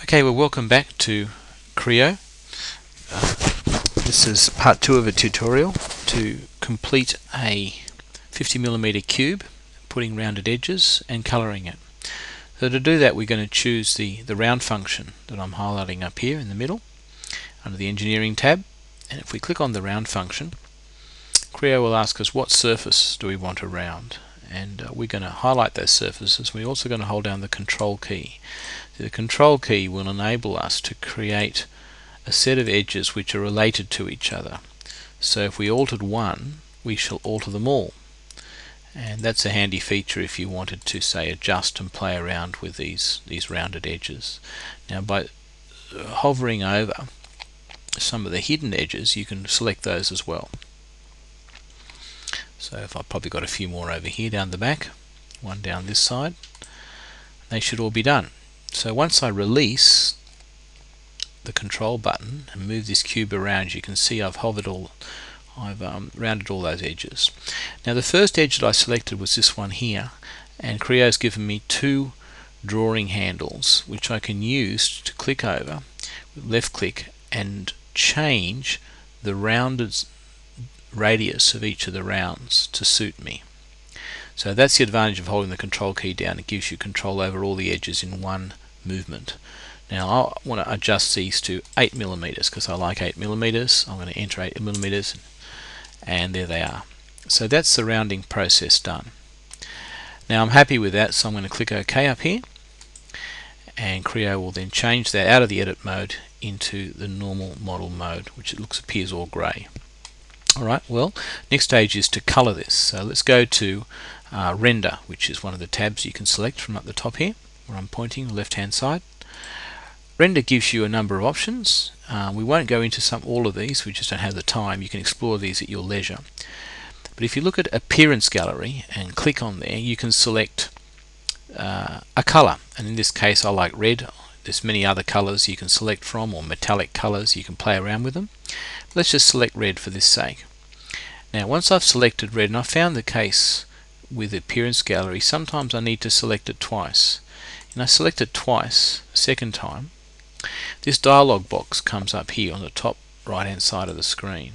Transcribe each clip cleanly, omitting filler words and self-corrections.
Okay, well, welcome back to Creo. This is part 2 of a tutorial to complete a 50mm cube, putting rounded edges and colouring it. So to do that, we're going to choose the round function that I'm highlighting up here in the middle under the engineering tab, and if we click on the round function, Creo will ask us what surface do we want to round, and we're going to highlight those surfaces. We're also going to hold down the control key. The control key will enable us to create a set of edges which are related to each other. So if we altered one, we shall alter them all, and that's a handy feature if you wanted to, say, adjust and play around with these rounded edges. Now, by hovering over some of the hidden edges, you can select those as well. So if I've probably got a few more over here down the back, one down this side, they should all be done. So once I release the control button and move this cube around, you can see I've rounded all those edges. Now the first edge that I selected was this one here, and Creo's given me two drawing handles which I can use to click over, left click, and change the rounded radius of each of the rounds to suit me. So that's the advantage of holding the control key down. It gives you control over all the edges in one movement. Now I want to adjust these to 8mm because I like 8mm. I'm going to enter 8mm, and there they are. So that's the rounding process done. Now I'm happy with that, so I'm going to click OK up here, and Creo will then change that out of the edit mode into the normal model mode, which appears all grey. Alright, well, next stage is to colour this. So let's go to Render, which is one of the tabs you can select from up the top here, where I'm pointing, the left hand side. Render gives you a number of options. We won't go into all of these, we just don't have the time. You can explore these at your leisure. But if you look at Appearance Gallery and click on there, you can select a colour, and in this case I like red. There's many other colours you can select from, or metallic colours, you can play around with them. Let's just select red for this sake. Now once I've selected red, and I found the case with Appearance Gallery, sometimes I need to select it twice. And I select it twice, a second time, this dialog box comes up here on the top right hand side of the screen,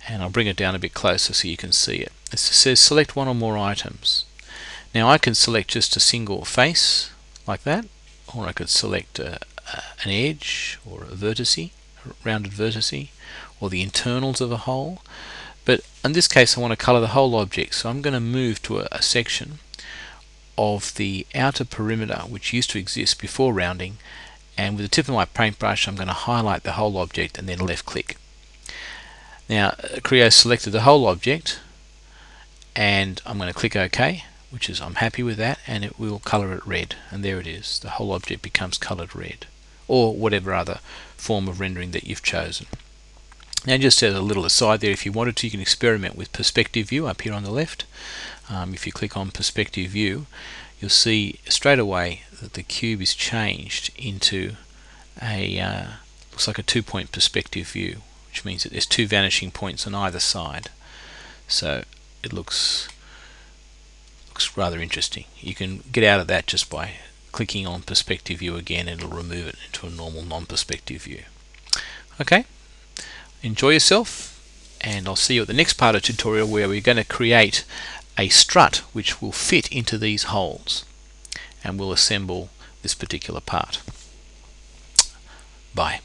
and I'll bring it down a bit closer so you can see it. It says select one or more items. Now I can select just a single face like that, or I could select an edge or a vertice, a rounded vertice, or the internals of a hole. But in this case I want to colour the whole object, so I'm going to move to a section of the outer perimeter which used to exist before rounding, and with the tip of my paintbrush I'm going to highlight the whole object and then left click. Now Creo selected the whole object, and I'm going to click OK, which is I'm happy with that, and it will colour it red, and there it is. The whole object becomes coloured red, or whatever other form of rendering that you've chosen. Now just as a little aside there, if you wanted to, you can experiment with perspective view up here on the left. If you click on perspective view, you'll see straight away that the cube is changed into a looks like a two-point perspective view, which means that there's two vanishing points on either side. So it looks rather interesting. You can get out of that just by clicking on perspective view again, and it'll remove it into a normal non-perspective view. Okay, enjoy yourself, and I'll see you at the next part of the tutorial where we're going to create a strut which will fit into these holes, and we'll assemble this particular part. Bye.